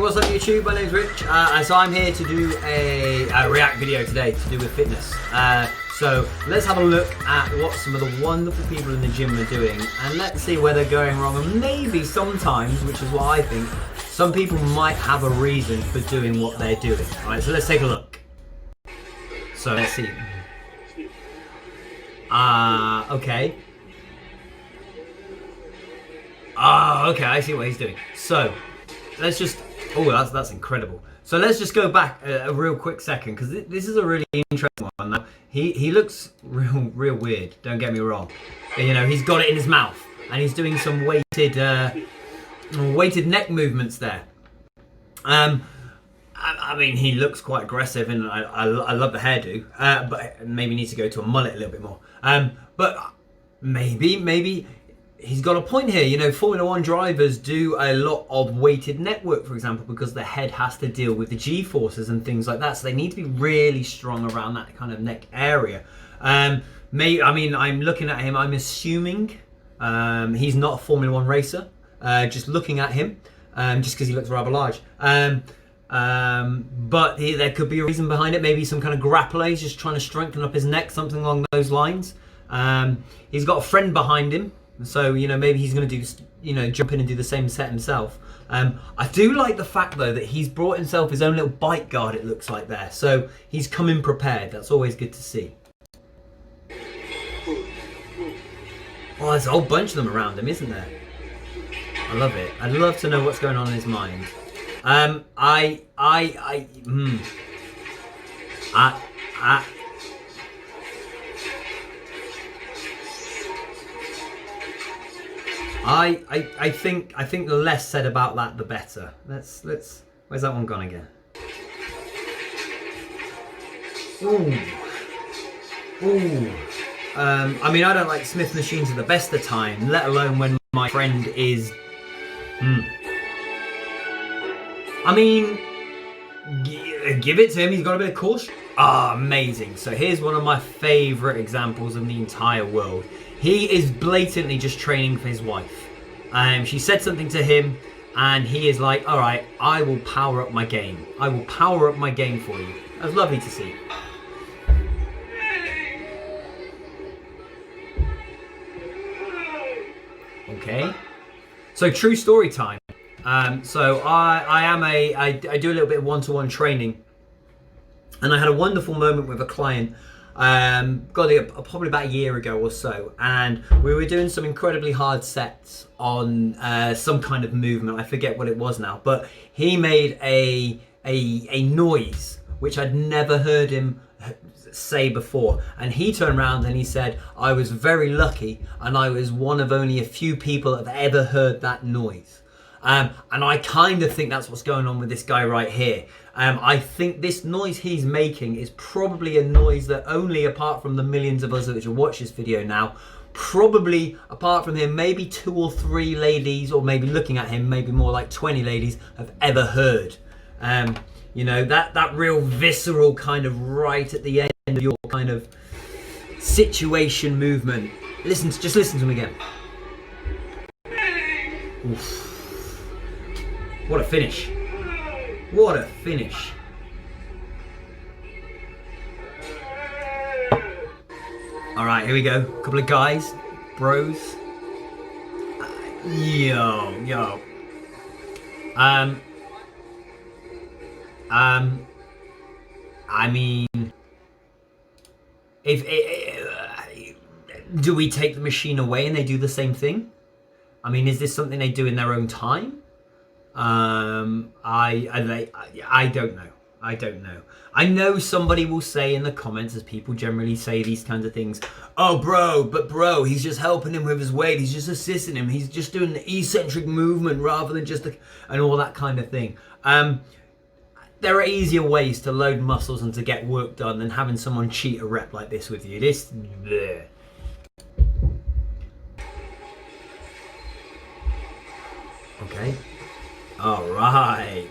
what's up YouTube? My name's Rich. So I'm here to do a react video today to do with fitness. So let's have a look at what some of the wonderful people in the gym are doing, and let's see where they're going wrong. And maybe sometimes, which is what I think, some people might have a reason for doing what they're doing. Alright, so let's take a look. So let's see. Okay. Okay, I see what he's doing. So let's just, that's incredible. So let's just go back a real quick second, because this is a really interesting one. Now, he looks real weird, don't get me wrong. You know, he's got it in his mouth, and he's doing some weighted neck movements there. I mean, he looks quite aggressive, and I love the hairdo, but maybe needs to go to a mullet a little bit more. But maybe he's got a point here. You know, Formula One drivers do a lot of weighted neck work, for example, because the head has to deal with the G-forces and things like that. So they need to be really strong around that kind of neck area. I mean, I'm looking at him. I'm assuming he's not a Formula One racer. Just looking at him, just because he looks rather large. But there could be a reason behind it. Maybe some kind of grappler. He's just trying to strengthen up his neck, something along those lines. He's got a friend behind him. So, you know, maybe he's going to do, you know, jump in and do the same set himself. I do like the fact, though, that he's brought himself his own little bike guard, it looks like there. So he's come in prepared. That's always good to see. Oh, there's a whole bunch of them around him, isn't there? I love it. I'd love to know what's going on in his mind. I think the less said about that, the better. Let's. Where's that one gone again? Ooh. I mean, I don't like Smith machines at the best of time, let alone when my friend is. I mean, give it to him. He's got a bit of caution. Amazing. So here's one of my favorite examples in the entire world. He is blatantly just training for his wife. She said something to him, and he is like, all right, I will power up my game. I will power up my game for you. That was lovely to see. Okay. So true story time. So I do a little bit of one-to-one training, and I had a wonderful moment with a client. Probably about a year ago or so, and we were doing some incredibly hard sets on some kind of movement. I forget what it was now, but he made a noise which I'd never heard him say before, and he turned around and he said, I was very lucky, and I was one of only a few people that have ever heard that noise. And I kind of think that's what's going on with this guy right here. I think this noise he's making is probably a noise that only, apart from the millions of us that will watch this video now, probably apart from him, maybe 2 or 3 ladies, or maybe looking at him, maybe more like 20 ladies, have ever heard. You know, that real visceral kind of right at the end of your kind of situation movement. Just listen to him again. Oof. What a finish. What a finish. Alright, here we go. A couple of guys. Bros. Yo. I mean, do we take the machine away and they do the same thing? I mean, is this something they do in their own time? I don't know. I don't know. I know somebody will say in the comments, as people generally say these kinds of things, oh bro, he's just helping him with his weight, he's just assisting him, he's just doing the eccentric movement rather than just and all that kind of thing. There are easier ways to load muscles and to get work done than having someone cheat a rep like this with you. This, bleh. Okay. Alright.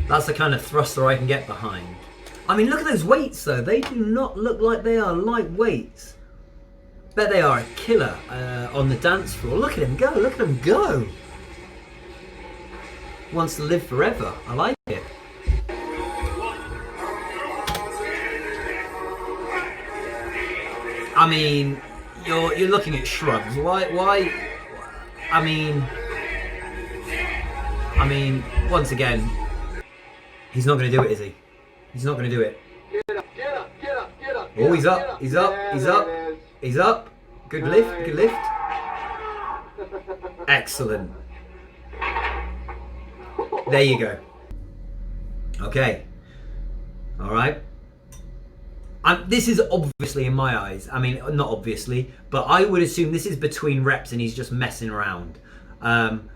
That's the kind of thruster I can get behind. I mean, look at those weights though. They do not look like they are light weights. Bet they are a killer on the dance floor. Look at him go. Look at him go. wants to live forever. I like it. I mean, you're looking at shrugs. Why? I mean, once again, he's not going to do it, is he? He's not going to do it. Get up. Oh, he's up. He's up. He's up. He's up. Good lift. Good lift. Excellent. There you go. Okay. All right. This is obviously, in my eyes, I mean, not obviously, but I would assume this is between reps and he's just messing around.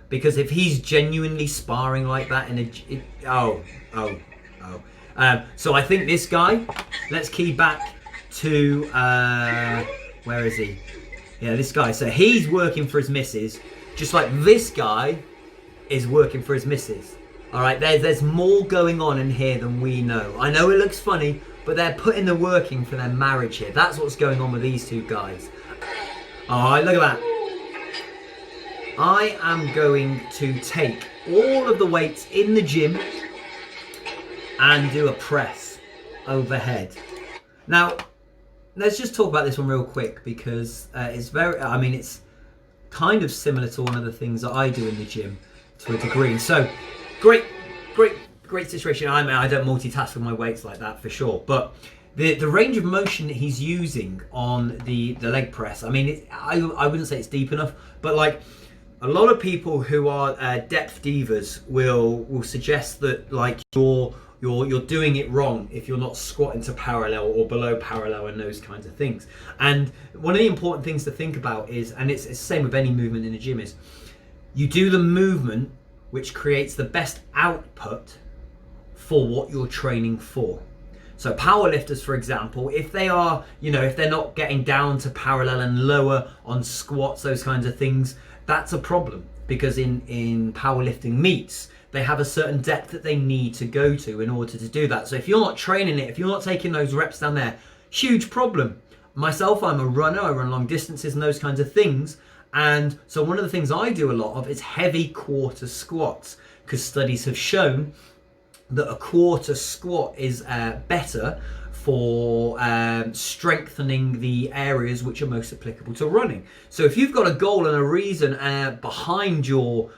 Because if he's genuinely sparring like that so I think this guy, let's key back to, where is he? Yeah, this guy. So he's working for his missus, just like this guy is working for his missus. All right, there's more going on in here than we know. I know it looks funny, but they're putting the work in for their marriage here. That's what's going on with these two guys. All right, look at that. I am going to take all of the weights in the gym and do a press overhead. Now, let's just talk about this one real quick because it's it's kind of similar to one of the things that I do in the gym to a degree. So, great situation. I don't multitask with my weights like that for sure, but the range of motion that he's using on the leg press, I mean, I wouldn't say it's deep enough, but like a lot of people who are depth divas will suggest that like you're doing it wrong if you're not squatting to parallel or below parallel and those kinds of things. And one of the important things to think about is, and it's the same with any movement in the gym, is you do the movement which creates the best output for what you're training for. So powerlifters, for example, if they are, if they're not getting down to parallel and lower on squats, those kinds of things, that's a problem, because in powerlifting meets, they have a certain depth that they need to go to in order to do that. So if you're not training it, if you're not taking those reps down there, huge problem. Myself, I'm a runner, I run long distances and those kinds of things. And so one of the things I do a lot of is heavy quarter squats, because studies have shown that a quarter squat is better for strengthening the areas which are most applicable to running. So if you've got a goal and a reason behind your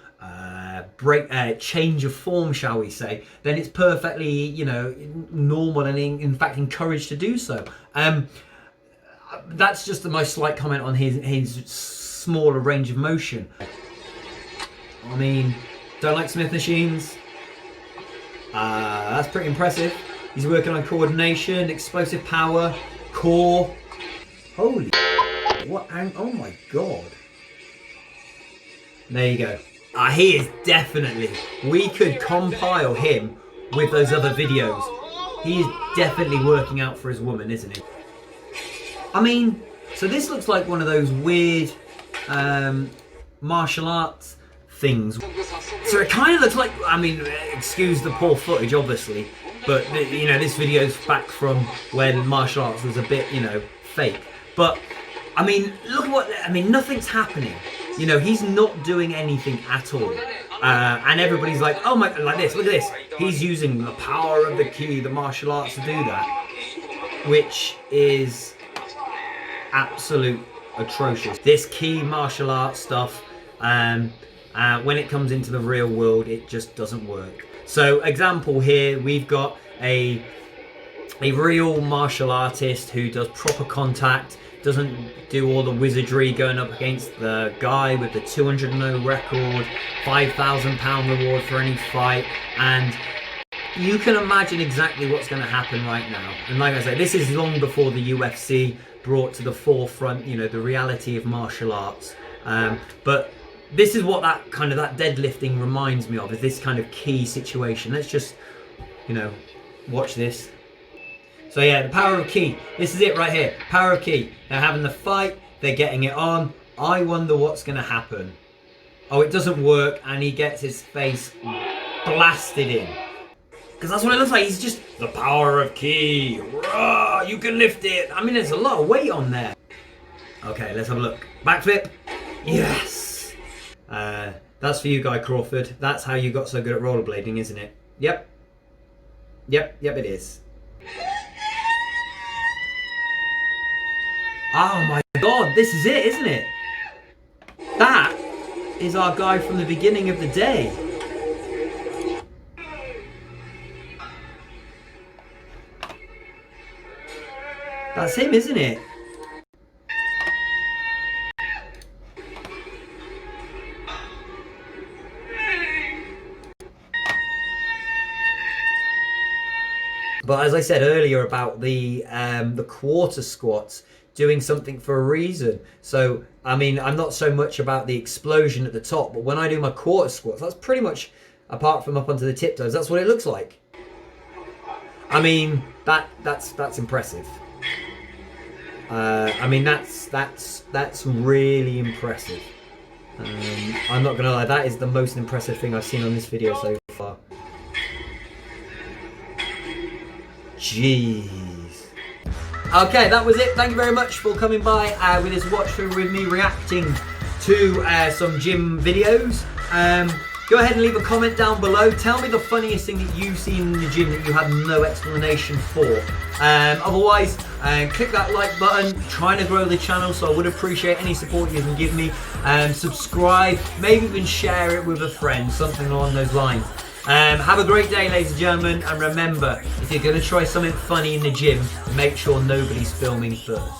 change of form, shall we say, then it's perfectly normal and in fact encouraged to do so. That's just the most slight comment on his smaller range of motion. I mean, don't like Smith machines. That's pretty impressive. He's working on coordination, explosive power, core. Holy what? Oh my god. There you go. He is definitely, we could compile him with those other videos. He is definitely working out for his woman, isn't he? I mean, so this looks like one of those weird martial arts things. So it kind of looks like, I mean, excuse the poor footage, obviously, but this video's back from when martial arts was a bit, fake. But I mean, look at nothing's happening. He's not doing anything at all. And everybody's like, oh my, like this, look at this. He's using the power of the ki, the martial arts to do that, which is absolute atrocious. This ki martial arts stuff, when it comes into the real world, it just doesn't work. So example here, we've got a real martial artist who does proper contact, doesn't do all the wizardry going up against the guy with the 200-0 record, £5,000 reward for any fight, and you can imagine exactly what's going to happen right now. And like I said, this is long before the UFC brought to the forefront, the reality of martial arts. But this is what that deadlifting reminds me of, is this kind of key situation. Let's just, watch this. So yeah, the power of ki. This is it right here. Power of ki. They're having the fight. They're getting it on. I wonder what's going to happen. Oh, it doesn't work, and he gets his face blasted in. Because that's what it looks like. He's just the power of ki. Rah, you can lift it. I mean, there's a lot of weight on there. Okay, let's have a look. Backflip. Yes. That's for you, Guy Crawford. That's how you got so good at rollerblading, isn't it? Yep. Yep, it is. Oh my god, this is it, isn't it? That is our guy from the beginning of the day. That's him, isn't it? But as I said earlier about the quarter squats, doing something for a reason. So, I mean, I'm not so much about the explosion at the top, but when I do my quarter squats, that's pretty much, apart from up onto the tiptoes, that's what it looks like. I mean, that's impressive. I mean, that's really impressive. I'm not gonna lie, that is the most impressive thing I've seen on this video so far. Jeez. Okay, that was it. Thank you very much for coming by with this watch through with me reacting to some gym videos. Go ahead and leave a comment down below. Tell me the funniest thing that you've seen in the gym that you have no explanation for. Otherwise, click that like button. Trying to grow the channel, so I would appreciate any support you can give me. Subscribe, maybe even share it with a friend, something along those lines. Have a great day, ladies and gentlemen, and remember, if you're going to try something funny in the gym, make sure nobody's filming first.